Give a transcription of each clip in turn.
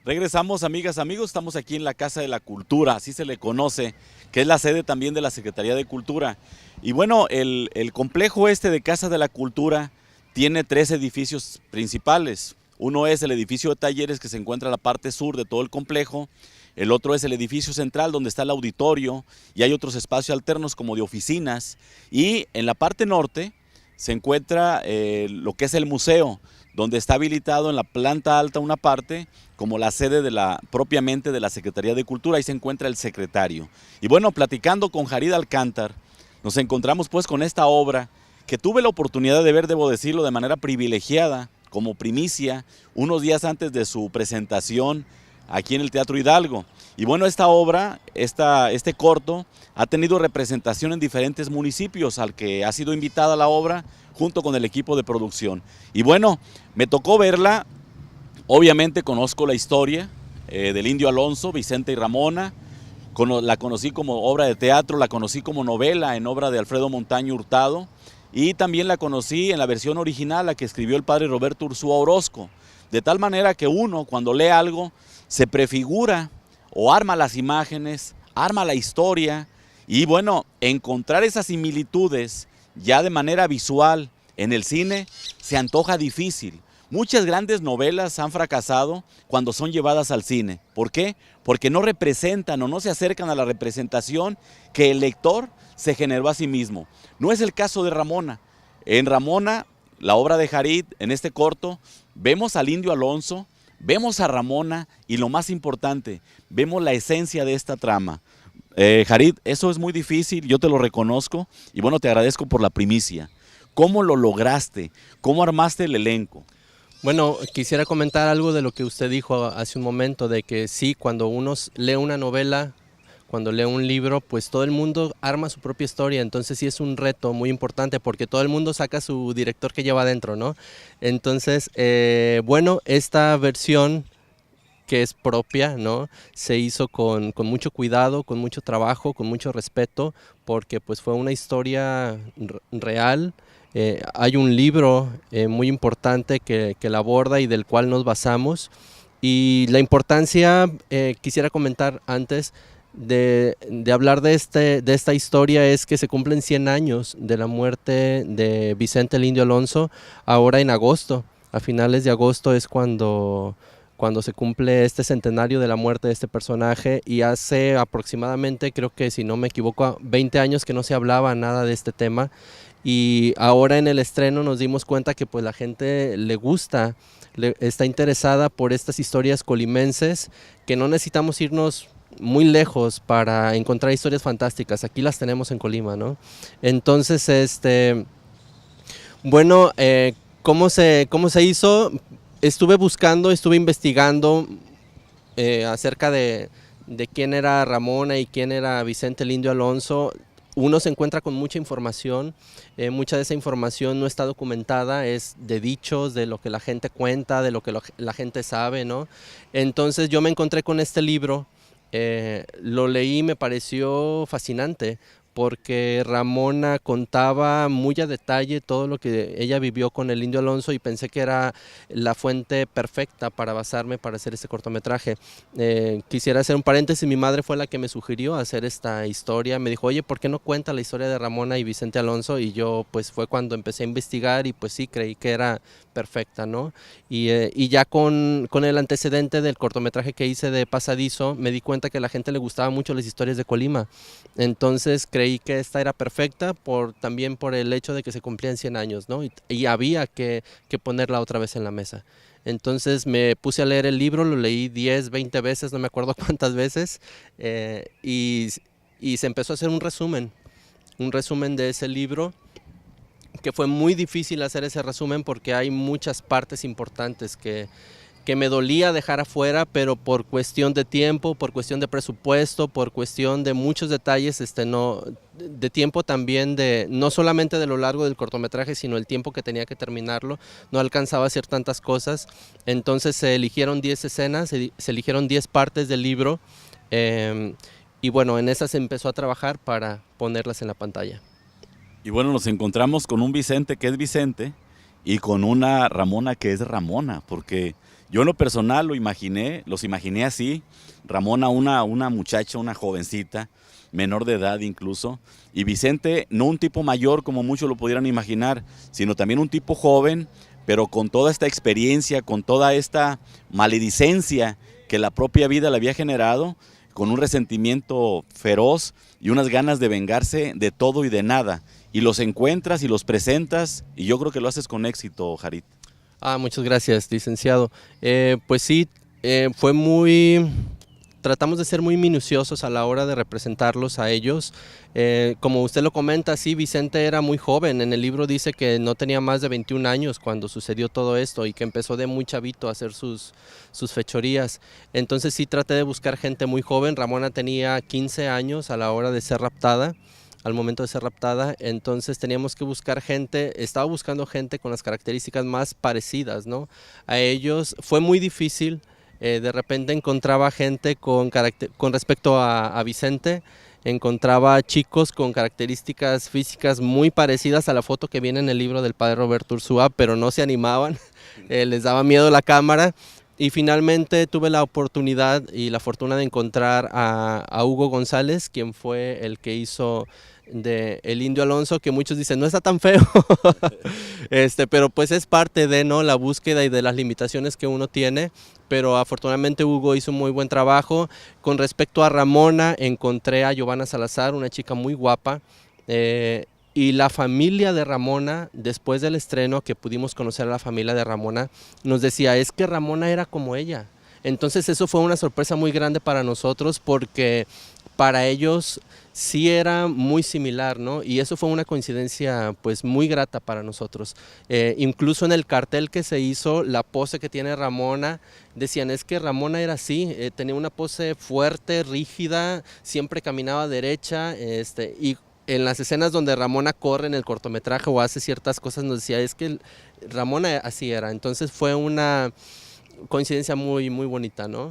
Regresamos, amigas, amigos, estamos aquí en la Casa de la Cultura, así se le conoce, que es la sede también de la Secretaría de Cultura. Y bueno, el complejo este de Casa de la Cultura tiene tres edificios principales. Uno es el edificio de talleres que se encuentra en la parte sur de todo el complejo. El otro es el edificio central donde está el auditorio y hay otros espacios alternos como de oficinas. Y en la parte norte se encuentra lo que es el museo, donde está habilitado en la planta alta una parte como la sede propiamente de la Secretaría de Cultura. Ahí se encuentra el secretario. Y bueno, platicando con Jarid Alcántar, nos encontramos pues con esta obra que tuve la oportunidad de ver, debo decirlo, de manera privilegiada, como primicia, unos días antes de su presentación aquí en el Teatro Hidalgo. Y bueno, esta obra, este corto, ha tenido representación en diferentes municipios al que ha sido invitada la obra junto con el equipo de producción. Y bueno, me tocó verla, obviamente conozco la historia del Indio Alonso, Vicente y Ramona, la conocí como obra de teatro, la conocí como novela en obra de Alfredo Montaño Hurtado y también la conocí en la versión original, la que escribió el padre Roberto Ursúa Orozco, de tal manera que uno cuando lee algo se prefigura o arma las imágenes, arma la historia y bueno, encontrar esas similitudes ya de manera visual en el cine se antoja difícil. Muchas grandes novelas han fracasado cuando son llevadas al cine. ¿Por qué? Porque no representan o no se acercan a la representación que el lector se generó a sí mismo. No es el caso de Ramona. En Ramona, la obra de Jarid, en este corto, vemos al Indio Alonso, vemos a Ramona y lo más importante, vemos la esencia de esta trama. Jarid, eso es muy difícil, yo te lo reconozco y bueno, te agradezco por la primicia. ¿Cómo lo lograste? ¿Cómo armaste el elenco? Bueno, quisiera comentar algo de lo que usted dijo hace un momento, de que sí, cuando uno lee una novela, cuando lee un libro, pues todo el mundo arma su propia historia, entonces sí es un reto muy importante porque todo el mundo saca su director que lleva adentro, ¿no? Entonces, bueno, esta versión que es propia, ¿no? Se hizo con mucho cuidado, con mucho trabajo, con mucho respeto, porque pues fue una historia real. Hay un libro muy importante que la aborda y del cual nos basamos. Y la importancia, quisiera comentar antes de hablar de esta historia, es que se cumplen 100 años de la muerte de Vicente el Indio Alonso, ahora en agosto. A finales de agosto es cuando se cumple este centenario de la muerte de este personaje, y hace aproximadamente, creo que si no me equivoco, 20 años que no se hablaba nada de este tema, y ahora en el estreno nos dimos cuenta que pues la gente le gusta, está interesada por estas historias colimenses, que no necesitamos irnos muy lejos para encontrar historias fantásticas, aquí las tenemos en Colima, ¿no? Entonces, bueno, ¿cómo se hizo? Estuve investigando acerca de quién era Ramona y quién era Vicente el Indio Alonso. Uno se encuentra con mucha información, mucha de esa información no está documentada, es de dichos, de lo que la gente cuenta, de lo que la gente sabe, ¿no? Entonces yo me encontré con este libro, lo leí y me pareció fascinante, porque Ramona contaba muy a detalle todo lo que ella vivió con el Indio Alonso, y pensé que era la fuente perfecta para basarme para hacer este cortometraje. Quisiera hacer un paréntesis, mi madre fue la que me sugirió hacer esta historia, me dijo, oye, ¿por qué no cuenta la historia de Ramona y Vicente Alonso? Y yo pues fue cuando empecé a investigar y pues sí, creí que era perfecta, ¿no? Y ya con el antecedente del cortometraje que hice de Pasadizo, me di cuenta que a la gente le gustaban mucho las historias de Colima, entonces creí que esta era perfecta también por el hecho de que se cumplían 100 años, ¿no? Y había que ponerla otra vez en la mesa. Entonces me puse a leer el libro, lo leí 10, 20 veces, no me acuerdo cuántas veces, y se empezó a hacer un resumen de ese libro, que fue muy difícil hacer ese resumen porque hay muchas partes importantes que me dolía dejar afuera, pero por cuestión de tiempo, por cuestión de presupuesto, por cuestión de muchos detalles, no, de tiempo también, no solamente de lo largo del cortometraje, sino el tiempo que tenía que terminarlo, no alcanzaba a hacer tantas cosas. Entonces se eligieron 10 escenas, se eligieron 10 partes del libro, y bueno, en esas se empezó a trabajar para ponerlas en la pantalla. Y bueno, nos encontramos con un Vicente que es Vicente y con una Ramona que es Ramona, porque Yo en lo personal los imaginé así, Ramona una muchacha, una jovencita, menor de edad incluso, y Vicente no un tipo mayor como muchos lo pudieran imaginar, sino también un tipo joven, pero con toda esta experiencia, con toda esta maledicencia que la propia vida le había generado, con un resentimiento feroz y unas ganas de vengarse de todo y de nada. Y los encuentras y los presentas, y yo creo que lo haces con éxito, Jarit. Muchas gracias, licenciado. Pues sí, tratamos de ser muy minuciosos a la hora de representarlos a ellos. Como usted lo comenta, sí, Vicente era muy joven. En el libro dice que no tenía más de 21 años cuando sucedió todo esto y que empezó de muy chavito a hacer sus fechorías. Entonces sí traté de buscar gente muy joven. Ramona tenía 15 años a la hora de ser raptada. Al momento de ser raptada, entonces teníamos que buscar gente, estaba buscando gente con las características más parecidas, ¿no? A ellos fue muy difícil, de repente encontraba gente con respecto a Vicente, encontraba chicos con características físicas muy parecidas a la foto que viene en el libro del padre Roberto Ursúa, pero no se animaban, les daba miedo la cámara. Y finalmente tuve la oportunidad y la fortuna de encontrar a Hugo González, quien fue el que hizo de El Indio Alonso, que muchos dicen no está tan feo, pero pues es parte de, ¿no?, la búsqueda y de las limitaciones que uno tiene, pero afortunadamente Hugo hizo un muy buen trabajo. Con respecto a Ramona, encontré a Giovanna Salazar, una chica muy guapa, y la familia de Ramona, después del estreno que pudimos conocer a la familia de Ramona, nos decía, es que Ramona era como ella. Entonces eso fue una sorpresa muy grande para nosotros porque para ellos sí era muy similar, ¿no? Y eso fue una coincidencia pues muy grata para nosotros. Incluso en el cartel que se hizo, la pose que tiene Ramona, decían es que Ramona era así, tenía una pose fuerte, rígida, siempre caminaba derecha, y en las escenas donde Ramona corre en el cortometraje o hace ciertas cosas nos decía es que Ramona así era. Entonces fue una coincidencia muy, muy bonita, ¿no?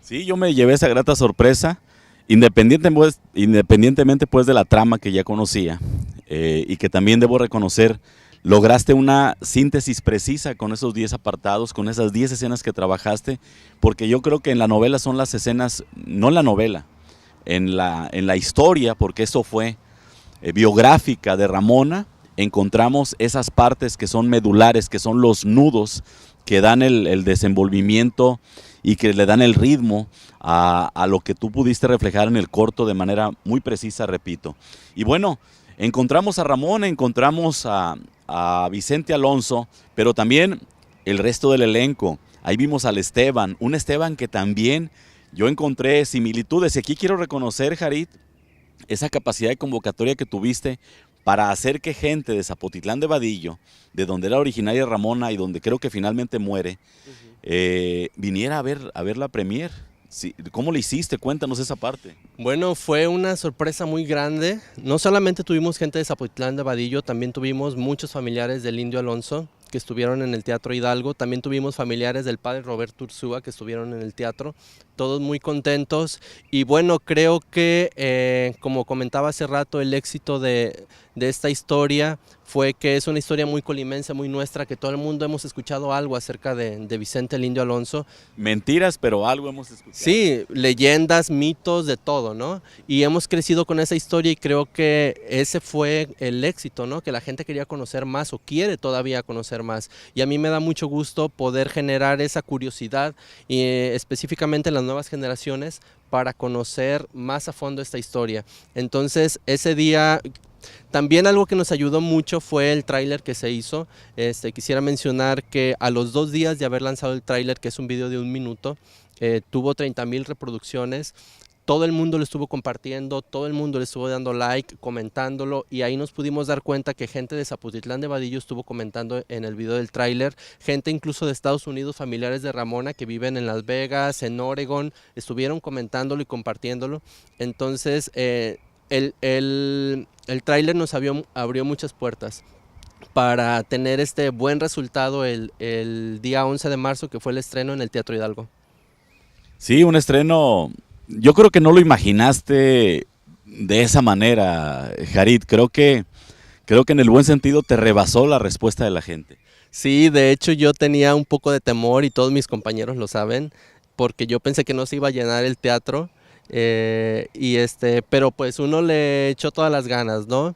Sí, yo me llevé esa grata sorpresa, independientemente pues de la trama que ya conocía, y que también debo reconocer, lograste una síntesis precisa con esos 10 apartados, con esas 10 escenas que trabajaste, porque yo creo que en la novela son las escenas, no en la novela, en la historia, porque eso fue biográfica de Ramona, encontramos esas partes que son medulares, que son los nudos que dan el desenvolvimiento y que le dan el ritmo a lo que tú pudiste reflejar en el corto de manera muy precisa, repito. Y bueno, encontramos a Ramona, encontramos a Vicente Alonso, pero también el resto del elenco. Ahí vimos al Esteban, un Esteban que también yo encontré similitudes. Y aquí quiero reconocer, Jarit, esa capacidad de convocatoria que tuviste para hacer que gente de Zapotitlán de Vadillo, de donde era originaria Ramona y donde creo que finalmente muere, viniera a ver la premier. Sí, ¿cómo le hiciste? Cuéntanos esa parte. Bueno, fue una sorpresa muy grande. No solamente tuvimos gente de Zapotitlán de Vadillo, también tuvimos muchos familiares del Indio Alonso que estuvieron en el Teatro Hidalgo. También tuvimos familiares del padre Roberto Ursúa que estuvieron en el teatro. Todos muy contentos. Y bueno, creo que, como comentaba hace rato, el éxito de esta historia fue que es una historia muy colimense, muy nuestra, que todo el mundo hemos escuchado algo acerca de Vicente el Indio Alonso. Mentiras, pero algo hemos escuchado. Sí, leyendas, mitos, de todo, ¿no? Y hemos crecido con esa historia y creo que ese fue el éxito, ¿no? Que la gente quería conocer más o quiere todavía conocer más. Y a mí me da mucho gusto poder generar esa curiosidad, y específicamente en las nuevas generaciones, para conocer más a fondo esta historia. Entonces, ese día... También algo que nos ayudó mucho fue el tráiler que se hizo. Quisiera mencionar que a los 2 días de haber lanzado el tráiler, que es un video de 1 minuto, tuvo 30,000 reproducciones. Todo el mundo lo estuvo compartiendo, todo el mundo le estuvo dando like, comentándolo, y ahí nos pudimos dar cuenta que gente de Zapotitlán de Vadillo estuvo comentando en el video del tráiler, gente incluso de Estados Unidos, familiares de Ramona que viven en Las Vegas, en Oregon, estuvieron comentándolo y compartiéndolo. Entonces, el tráiler nos abrió muchas puertas para tener este buen resultado el día 11 de marzo, que fue el estreno en el Teatro Hidalgo. Sí, un estreno, yo creo que no lo imaginaste de esa manera, Jarit. Creo que en el buen sentido te rebasó la respuesta de la gente. Sí, de hecho yo tenía un poco de temor y todos mis compañeros lo saben, porque yo pensé que no se iba a llenar el teatro, pero pues uno le echó todas las ganas, ¿no?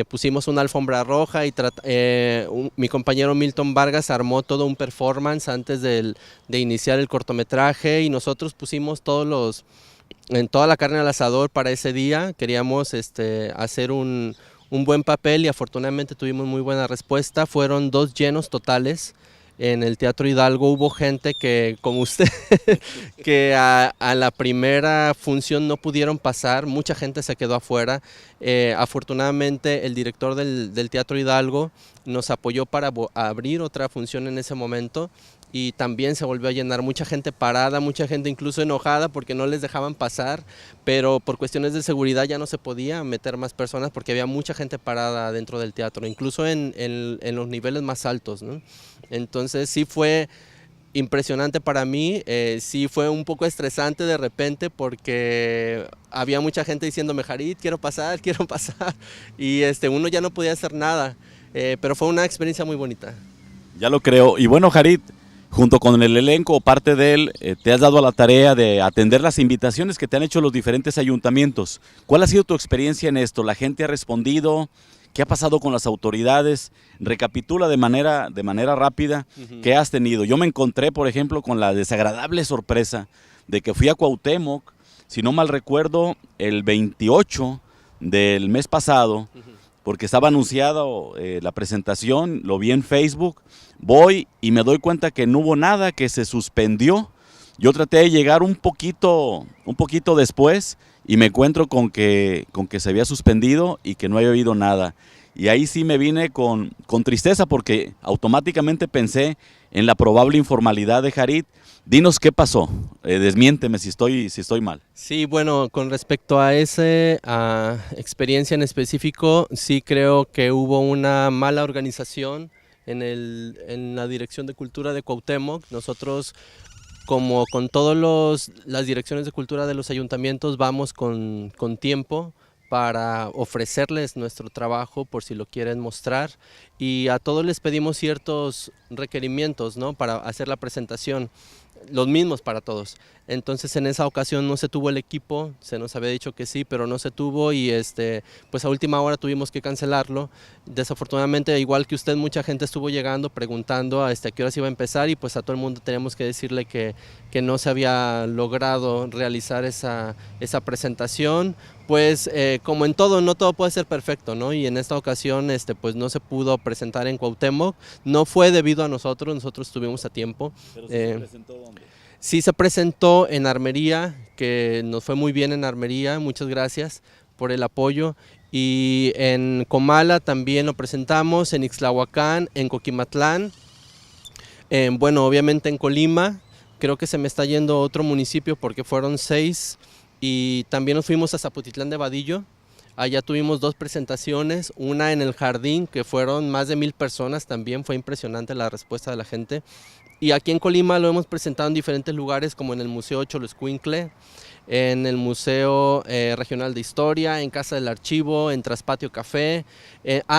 Pusimos una alfombra roja y mi compañero Milton Vargas armó todo un performance antes de iniciar el cortometraje y nosotros pusimos en toda la carne al asador para ese día. Queríamos hacer un buen papel y afortunadamente tuvimos muy buena respuesta. Fueron 2 llenos totales. En el Teatro Hidalgo hubo gente que, como usted, que a la primera función no pudieron pasar, mucha gente se quedó afuera. Afortunadamente el director del Teatro Hidalgo nos apoyó para abrir otra función en ese momento y también se volvió a llenar, mucha gente parada, mucha gente incluso enojada porque no les dejaban pasar, pero por cuestiones de seguridad ya no se podía meter más personas porque había mucha gente parada dentro del teatro, incluso en los niveles más altos, ¿no? Entonces sí fue impresionante para mí, sí fue un poco estresante de repente porque había mucha gente diciéndome, Jarit, quiero pasar, y uno ya no podía hacer nada, pero fue una experiencia muy bonita. Ya lo creo. Y bueno, Jarit, junto con el elenco o parte de él, te has dado a la tarea de atender las invitaciones que te han hecho los diferentes ayuntamientos. ¿Cuál ha sido tu experiencia en esto? ¿La gente ha respondido? ¿Qué ha pasado con las autoridades? Recapitula de manera rápida qué has tenido. Yo me encontré, por ejemplo, con la desagradable sorpresa de que fui a Cuauhtémoc, si no mal recuerdo, el 28 del mes pasado, porque estaba anunciada la presentación, lo vi en Facebook, voy y me doy cuenta que no hubo nada, que se suspendió. Yo traté de llegar un poquito después y me encuentro con que se había suspendido y que no había oído nada. Y ahí sí me vine con tristeza porque automáticamente pensé en la probable informalidad de Jarit. Dinos qué pasó, desmiénteme si estoy mal. Sí, bueno, con respecto a esa experiencia en específico, sí creo que hubo una mala organización en la Dirección de Cultura de Cuauhtémoc. Nosotros, como con todas las direcciones de cultura de los ayuntamientos, vamos con tiempo para ofrecerles nuestro trabajo por si lo quieren mostrar, y a todos les pedimos ciertos requerimientos, ¿no?, para hacer la presentación, los mismos para todos. Entonces en esa ocasión no se tuvo el equipo, se nos había dicho que sí, pero no se tuvo y pues a última hora tuvimos que cancelarlo. Desafortunadamente, igual que usted, mucha gente estuvo llegando preguntando a qué hora se iba a empezar y pues a todo el mundo tenemos que decirle que no se había logrado realizar esa presentación. Pues como en todo, no todo puede ser perfecto, ¿no? Y en esta ocasión pues no se pudo presentar en Cuauhtémoc, no fue debido a nosotros estuvimos a tiempo. ¿Pero se presentó dónde? Sí, se presentó en Armería, que nos fue muy bien en Armería, muchas gracias por el apoyo. Y en Comala también lo presentamos, en Ixtlahuacán, en Coquimatlán, bueno, obviamente en Colima. Creo que se me está yendo otro municipio porque fueron 6. Y también nos fuimos a Zapotitlán de Vadillo. Allá tuvimos 2 presentaciones, una en el jardín, que fueron más de 1000 personas, también fue impresionante la respuesta de la gente. Y aquí en Colima lo hemos presentado en diferentes lugares, como en el Museo Xoloitzcuintle, en el Museo Regional de Historia, en Casa del Archivo, en Traspatio Café,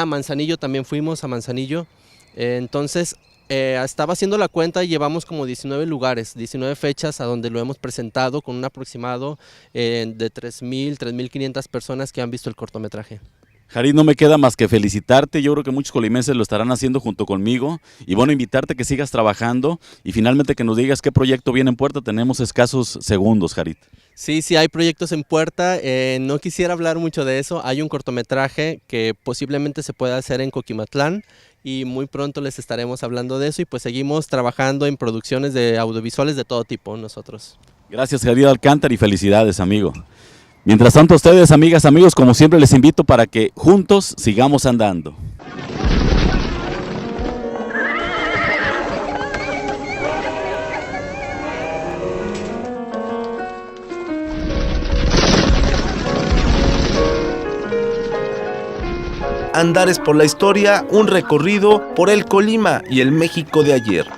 Manzanillo también fuimos, a Manzanillo. Entonces, estaba haciendo la cuenta y llevamos como 19 lugares, 19 fechas a donde lo hemos presentado con un aproximado de 3.000, 3.500 personas que han visto el cortometraje. Jarit, no me queda más que felicitarte. Yo creo que muchos colimenses lo estarán haciendo junto conmigo. Y bueno, invitarte a que sigas trabajando y finalmente que nos digas qué proyecto viene en puerta. Tenemos escasos segundos, Jarit. Sí, hay proyectos en puerta. No quisiera hablar mucho de eso. Hay un cortometraje que posiblemente se pueda hacer en Coquimatlán y muy pronto les estaremos hablando de eso. Y pues seguimos trabajando en producciones de audiovisuales de todo tipo nosotros. Gracias, Jarit Alcántara, y felicidades, amigo. Mientras tanto, a ustedes, amigas, amigos, como siempre les invito para que juntos sigamos andando. Andares por la historia, un recorrido por el Colima y el México de ayer.